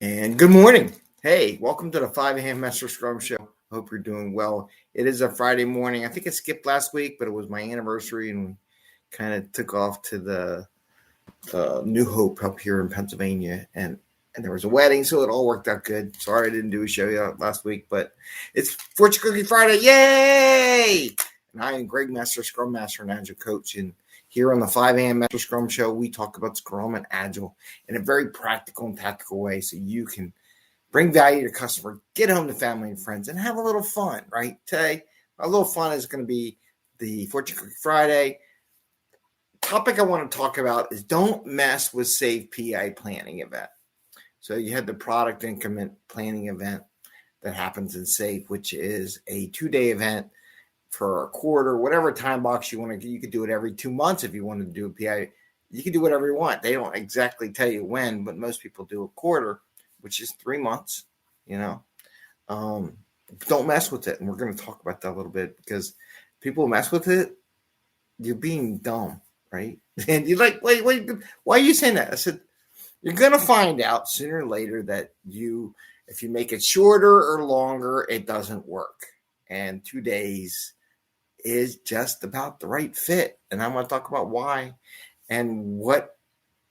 And good morning. Hey, welcome to the 5 a.m. Mester Scrum Show. Hope you're doing well. It is a Friday morning. I think I skipped last week, but it was my anniversary, and we kind of took off to the New Hope up here in Pennsylvania, and there was a wedding, so it all worked out good. Sorry I didn't do a show last week, but it's Fortune Cookie Friday. Yay! And I am Greg Mester, Scrum Master and Agile Coach, and here on the 5 a.m. Mester Scrum Show, we talk about Scrum and Agile in a very practical and tactical way so you can bring value to your customer, get home to family and friends, and have a little fun, right? Today, a little fun is going to be the Fortune Cookie Friday. Topic I want to talk about is don't mess with SAFe PI planning event. So you had the product increment planning event that happens in SAFe, which is a 2-day event for a quarter, whatever time box you want to. You could do it every 2 months if you wanted to do a PI. You can do whatever you want. They don't exactly tell you when, but most people do a quarter, which is 3 months. Don't mess with it, and we're going to talk about that a little bit because people mess with it. You're being dumb, right? And you're like, wait, why are you saying that? I said, you're going to find out sooner or later that if you make it shorter or longer, it doesn't work. And 2 days is just about the right fit. And I'm going to talk about why and what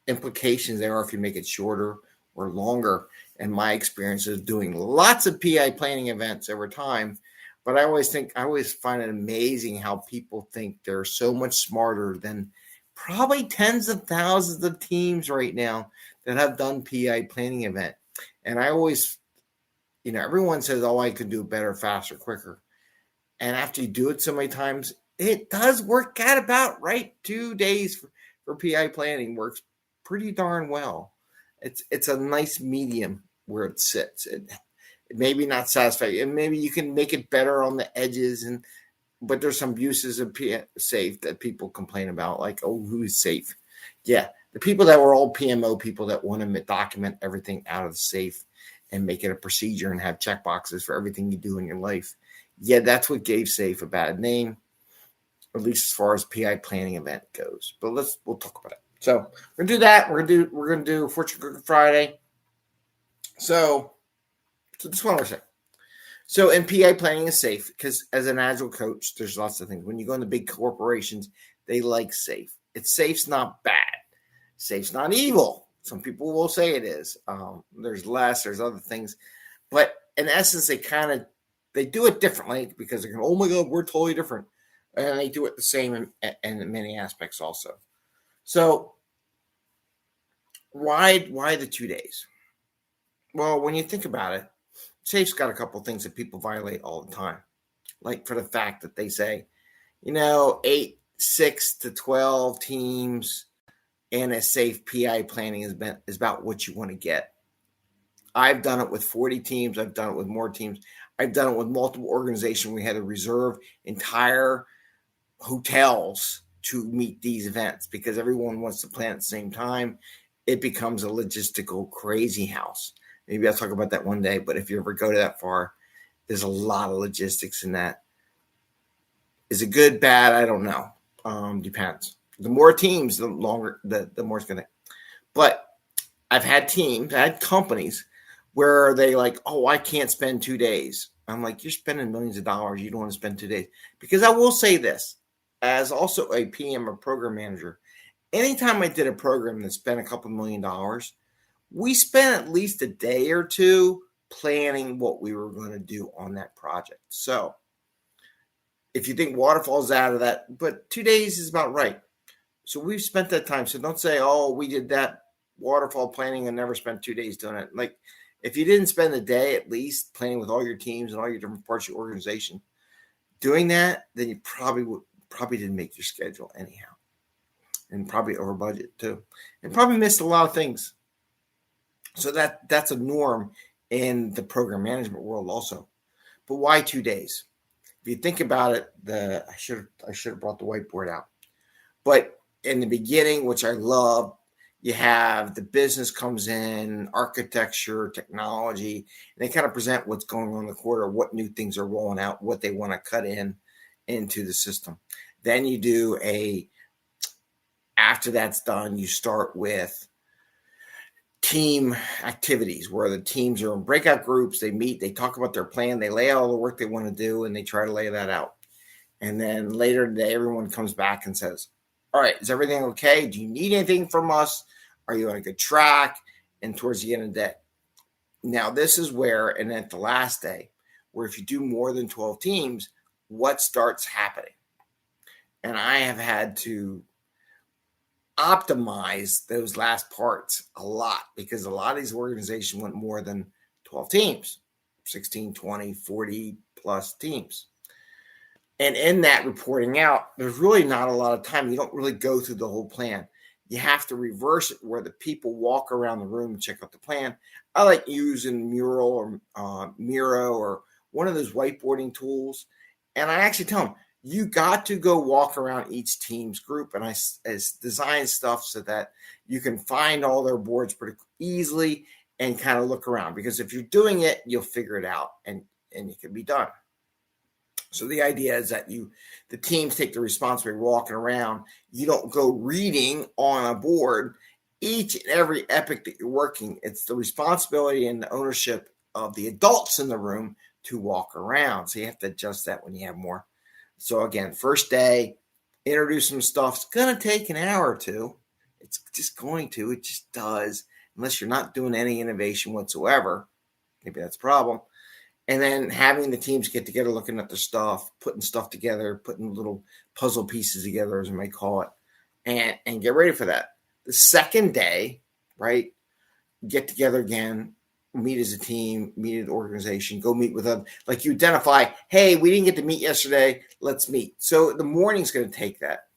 implications there are if you make it shorter or longer. And my experience is doing lots of PI planning events over time. But I always find it amazing how people think they're so much smarter than probably tens of thousands of teams right now that have done PI planning event. And I always, everyone says, oh, I could do it better, faster, quicker. And after you do it so many times, it does work out about right. 2 days for PI planning works pretty darn well. It's a nice medium where it sits. It maybe not satisfying, and maybe you can make it better on the edges, but there's some uses of SAFe that people complain about, like, oh, who's SAFe? Yeah, the people that were all PMO people that want to document everything out of the SAFe and make it a procedure and have checkboxes for everything you do in your life. Yeah, that's what gave SAFe a bad name, at least as far as PI planning event goes. But we'll talk about it. So we're gonna do that. We're gonna do Fortune Cookie Friday. So this one we're saying. So in PI planning is SAFe because as an Agile coach, there's lots of things. When you go into big corporations, they like SAFe. SAFe's not bad. SAFe's not evil. Some people will say it is. There's other things, but in essence, they do it differently because they're going, oh my God, we're totally different. And they do it the same in many aspects also. So why the 2 days? Well, when you think about it, SAFe's got a couple of things that people violate all the time. Like for the fact that they say, 6 to 12 teams and a SAFe PI planning is about what you want to get. I've done it with 40 teams. I've done it with more teams. I've done it with multiple organizations. We had to reserve entire hotels to meet these events because everyone wants to plan at the same time. It becomes a logistical crazy house. Maybe I'll talk about that one day, but if you ever go to that far, there's a lot of logistics in that. Is it good, bad? I don't know. Depends. The more teams, the longer, the more it's going to. But I've had companies where they like, oh, I can't spend 2 days. I'm like, you're spending millions of dollars. You don't want to spend 2 days. Because I will say this, as also a PM or program manager, anytime I did a program that spent a couple $1 million, we spent at least a day or two planning what we were going to do on that project. So if you think waterfall's out of that, but 2 days is about right. So we've spent that time. So don't say, oh, we did that waterfall planning and never spent 2 days doing it. Like if you didn't spend a day at least planning with all your teams and all your different parts of your organization doing that, then you probably didn't make your schedule anyhow. And probably over budget too. And probably missed a lot of things. So that's a norm in the program management world also. But why 2 days? If you think about it, I should have brought the whiteboard out. But in the beginning, which I love, you have the business comes in, architecture, technology, and they kind of present what's going on in the quarter, what new things are rolling out, what they want to cut into the system. Then you do after that's done, you start with team activities where the teams are in breakout groups. They meet, they talk about their plan, they lay out all the work they want to do, and they try to lay that out. And then later today, everyone comes back and says, all right, is everything okay? Do you need anything from us? Are you on a good track? And towards the end of the day. Now, this is where, and at the last day, where if you do more than 12 teams, what starts happening? And I have had to optimize those last parts a lot because a lot of these organizations went more than 12 teams, 16, 20, 40 plus teams. And in that reporting out, there's really not a lot of time. You don't really go through the whole plan. You have to reverse it where the people walk around the room and check out the plan. I like using Mural or Miro or one of those whiteboarding tools. And I actually tell them, you got to go walk around each team's group. And I design stuff so that you can find all their boards pretty easily and kind of look around. Because if you're doing it, you'll figure it out and it can be done. So the idea is that the teams take the responsibility of walking around. You don't go reading on a board each and every epic that you're working. It's the responsibility and the ownership of the adults in the room to walk around. So you have to adjust that when you have more. So again, first day, introduce some stuff. It's going to take an hour or two. It's just going to. It just does. Unless you're not doing any innovation whatsoever. Maybe that's a problem. And then having the teams get together, looking at the stuff, putting stuff together, putting little puzzle pieces together, as I may call it, and get ready for that. The second day, right, get together again, meet as a team, meet as an organization, go meet with them. Like you identify, hey, we didn't get to meet yesterday, let's meet. So the morning's going to take that.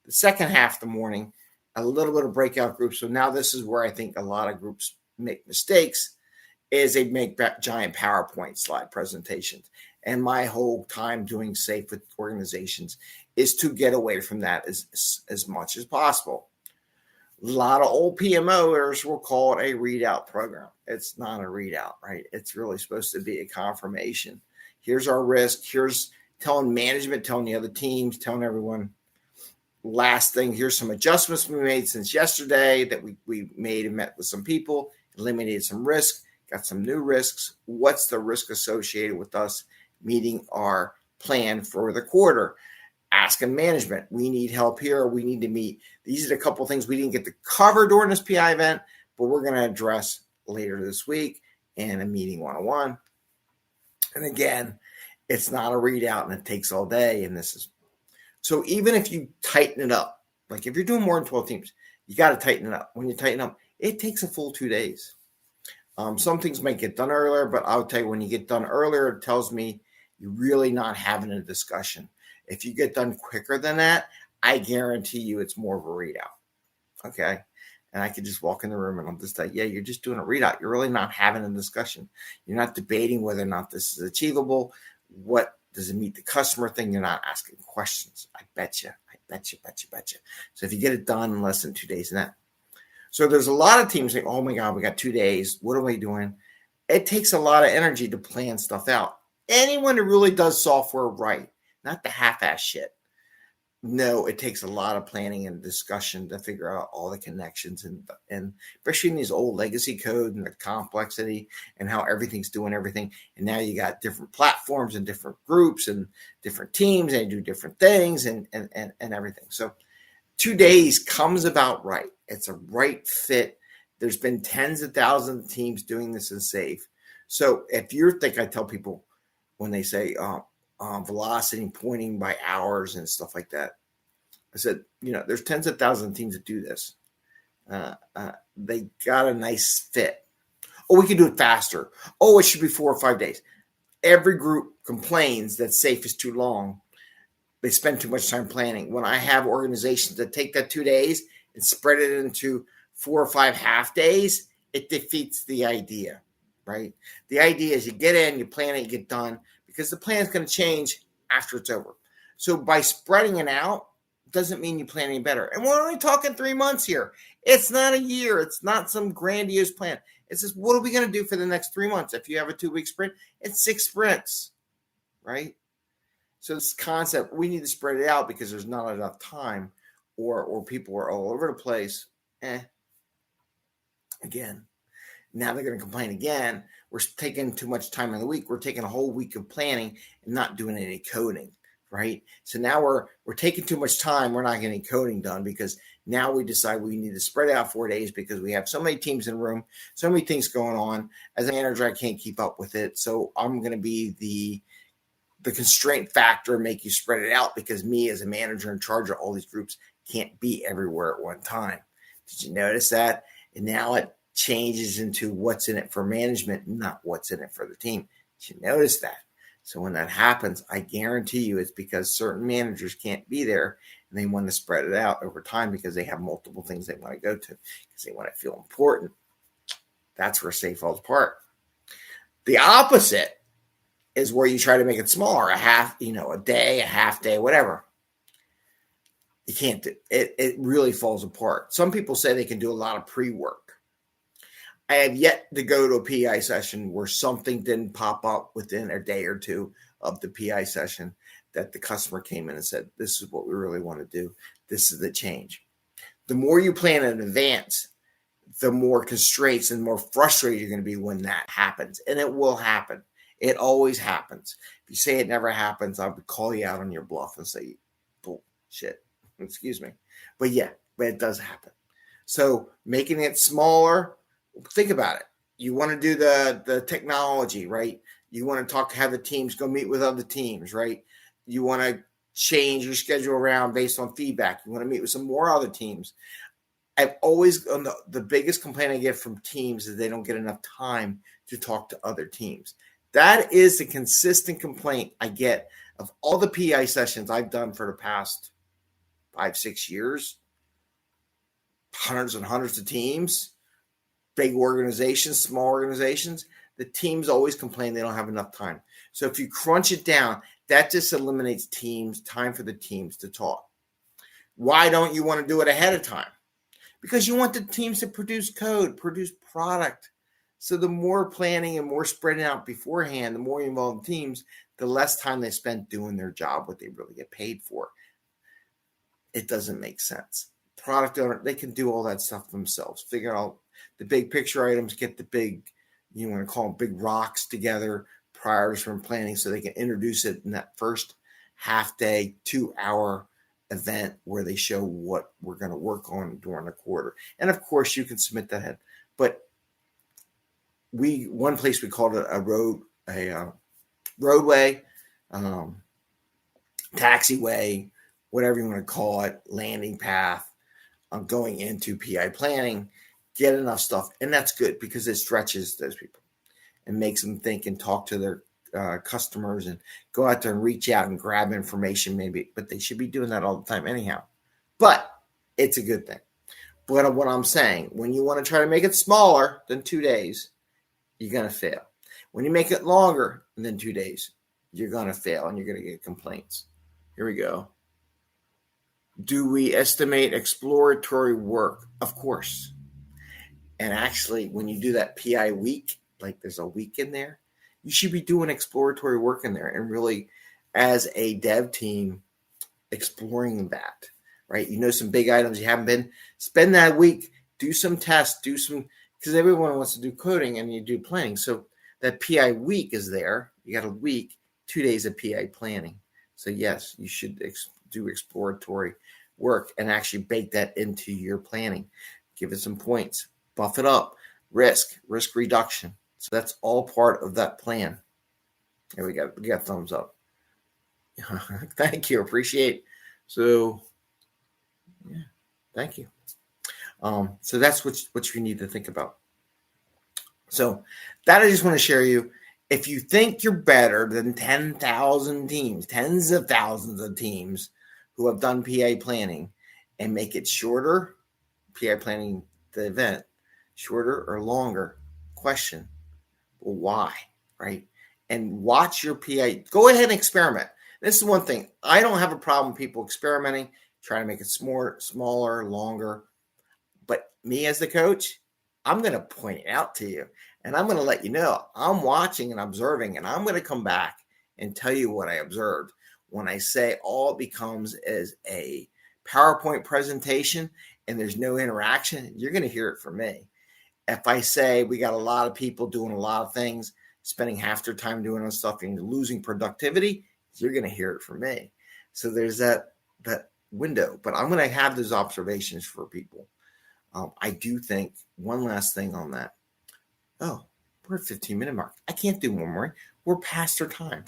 The second half of the morning, a little bit of breakout groups. So now this is where I think a lot of groups make mistakes. Is they make giant PowerPoint slide presentations. And my whole time doing safe with organizations is to get away from that as much as possible. A lot of old PMOers will call it a readout program. It's not a readout, right? It's really supposed to be a confirmation. Here's our risk. Here's telling management, telling the other teams, telling everyone. Last thing, here's some adjustments we made since yesterday that we made and met with some people, eliminated some risk. Got some new risks. What's the risk associated with us meeting our plan for the quarter? Asking management, we need help here. We need to meet. These are the couple of things we didn't get to cover during this PI event, but we're going to address later this week in a meeting 101. And again, it's not a readout and it takes all day. And this is so even if you tighten it up, like if you're doing more than 12 teams, you got to tighten it up. When you tighten up, it takes a full 2 days. Some things might get done earlier, but I'll tell you, when you get done earlier, it tells me you're really not having a discussion. If you get done quicker than that, I guarantee you it's more of a readout. Okay. And I could just walk in the room and I'm just like, yeah, you're just doing a readout. You're really not having a discussion. You're not debating whether or not this is achievable. What does it meet the customer thing? You're not asking questions. I bet you. So if you get it done in less than 2 days and that. So there's a lot of teams saying, oh my God, we got 2 days. What are we doing? It takes a lot of energy to plan stuff out. Anyone who really does software right, not the half-ass shit. No, it takes a lot of planning and discussion to figure out all the connections and especially in these old legacy code and the complexity and how everything's doing everything. And now you got different platforms and different groups and different teams and they do different things and everything. So 2 days comes about right. It's a right fit. There's been tens of thousands of teams doing this in safe. So if you think, I tell people when they say velocity pointing by hours and stuff like that, I said, there's tens of thousands of teams that do this. They got a nice fit. Oh, we can do it faster. Oh, it should be 4 or 5 days. Every group complains that safe is too long. They spend too much time planning. When I have organizations that take that 2 days and spread it into 4 or 5 half days, it defeats the idea, right? The idea is you get in, you plan it, you get done, because the plan is going to change after it's over. So by spreading it out doesn't mean you plan any better. And we're only talking 3 months here. It's not a year. It's not some grandiose plan. It's just, what are we going to do for the next 3 months? If you have a 2-week sprint, it's 6 sprints, right? So this concept, we need to spread it out because there's not enough time or people are all over the place. again. Now they're going to complain again. We're taking too much time in the week. We're taking a whole week of planning and not doing any coding, right? So now we're taking too much time. We're not getting coding done because now we decide we need to spread out 4 days because we have so many teams in the room, so many things going on. As a manager, I can't keep up with it. So I'm going to be the constraint factor and make you spread it out because me as a manager in charge of all these groups can't be everywhere at one time. Did you notice that? And now it changes into what's in it for management, not what's in it for the team. Did you notice that? So when that happens, I guarantee you it's because certain managers can't be there and they want to spread it out over time because they have multiple things they want to go to because they want to feel important. That's where SAFe falls apart. The opposite is where you try to make it smaller, a day, a half day, whatever. You can't do it. It really falls apart. Some people say they can do a lot of pre-work. I have yet to go to a PI session where something didn't pop up within a day or two of the PI session that the customer came in and said, this is what we really want to do. This is the change. The more you plan in advance, the more constraints and more frustrated you're going to be when that happens. And it will happen. It always happens. If you say it never happens, I would call you out on your bluff and say, bullshit. Excuse me. But it does happen. So making it smaller, think about it. You want to do the technology, right? You want to have the teams go meet with other teams, right? You want to change your schedule around based on feedback. You want to meet with some more other teams. I've always, the biggest complaint I get from teams is they don't get enough time to talk to other teams. That is the consistent complaint I get of all the PI sessions I've done for the past 5-6 years. Hundreds and hundreds of teams. Big organizations, small organizations, the teams always complain they don't have enough time. So if you crunch it down, that just eliminates time for the teams to talk. Why don't you want to do it ahead of time? Because you want the teams to produce code, produce product. So the more planning and more spreading out beforehand, the more you involve in teams, the less time they spend doing their job, what they really get paid for. It doesn't make sense. Product owner, they can do all that stuff themselves. Figure out the big picture items, get the big, you want to call them big rocks together prior to sprint planning so they can introduce it in that first half day, 2-hour event where they show what we're going to work on during the quarter. And of course, you can submit that ahead. But one place we called it a roadway, taxiway, whatever you want to call it, landing path. Going into PI planning, get enough stuff. And that's good because it stretches those people and makes them think and talk to their customers and go out there and reach out and grab information maybe. But they should be doing that all the time anyhow. But it's a good thing. But what I'm saying, when you want to try to make it smaller than 2 days, you're going to fail. When you make it longer than 2 days, you're going to fail and you're going to get complaints. Here we go. Do we estimate exploratory work? Of course. And actually, when you do that PI week, like there's a week in there, you should be doing exploratory work in there and really, as a dev team, exploring that, right? You know some big items you haven't been. Spend that week, do some tests, because everyone wants to do coding and you do planning. So that PI week is there. You got a week, 2 days of PI planning. So yes, you should do exploratory work and actually bake that into your planning. Give it some points, buff it up, risk reduction. So that's all part of that plan. There we got thumbs up. Thank you, appreciate. So yeah, thank you. So that's what you need to think about. So that I just want to share you. If you think you're better than 10,000 teams, tens of thousands of teams who have done PA planning and make it shorter, PA planning the event, shorter or longer, question, well, why, right? And watch your PA. Go ahead and experiment. This is one thing. I don't have a problem with people experimenting, trying to make it smaller, longer. But me as the coach, I'm going to point it out to you. And I'm going to let you know I'm watching and observing, and I'm going to come back and tell you what I observed. When I say all it becomes is a PowerPoint presentation and there's no interaction, you're going to hear it from me. If I say we got a lot of people doing a lot of things, spending half their time doing this stuff and losing productivity, you're going to hear it from me. So there's that window. But I'm going to have those observations for people. I do think one last thing on that. Oh, we're at 15-minute mark. I can't do one more. We're past our time.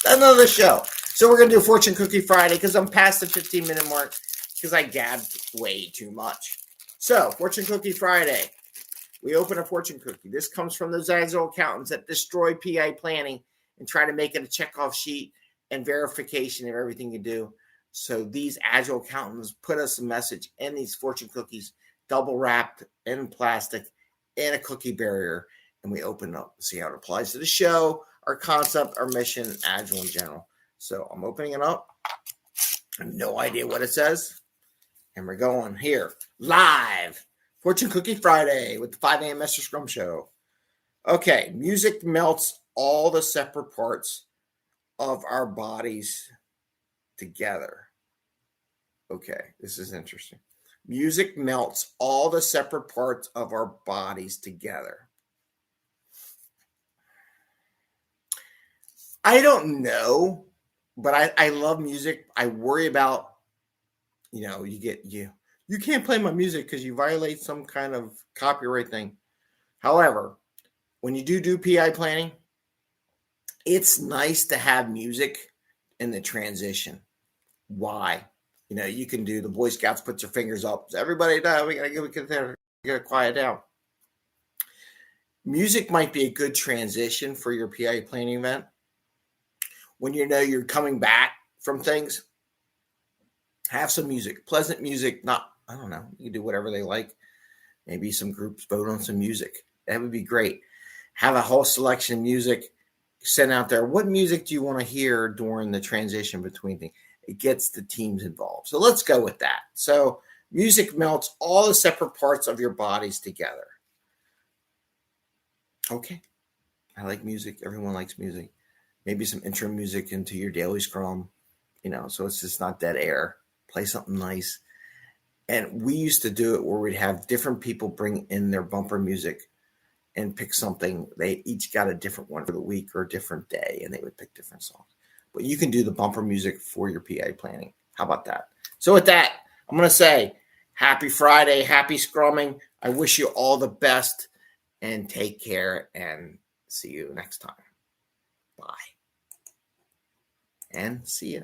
Another show. So we're going to do Fortune Cookie Friday because I'm past the 15-minute mark because I gabbed way too much. So Fortune Cookie Friday. We open a fortune cookie. This comes from those Agile accountants that destroy PI planning and try to make it a checkoff sheet and verification of everything you do. So these Agile accountants put us a message in these fortune cookies, double wrapped in plastic, in a cookie barrier, and we open it up and see how it applies to the show, our concept, our mission, Agile in general. So I'm opening it up. I have no idea what it says. And we're going here live. Fortune Cookie Friday with the 5 a.m. Mester Scrum Show. Okay, music melts all the separate parts of our bodies together. Okay, this is interesting. Music melts all the separate parts of our bodies together. I don't know, but I love music. I worry about, you can't play my music because you violate some kind of copyright thing. However, when you do PI planning, it's nice to have music in the transition. Why? You can do the Boy Scouts put your fingers up. Everybody, we gotta quiet down. Music might be a good transition for your PI planning event. When you're coming back from things, have some music, pleasant music. I don't know. You can do whatever they like. Maybe some groups vote on some music. That would be great. Have a whole selection of music. Send out there. What music do you want to hear during the transition between things? It gets the teams involved. So let's go with that. So music melts all the separate parts of your bodies together. Okay. I like music. Everyone likes music. Maybe some intro music into your daily scrum, so it's just not dead air. Play something nice. And we used to do it where we'd have different people bring in their bumper music and pick something. They each got a different one for the week or a different day, and they would pick different songs. But you can do the bumper music for your PI planning. How about that? So with that, I'm going to say happy Friday, happy scrumming. I wish you all the best, and take care, and see you next time. Bye. And see ya.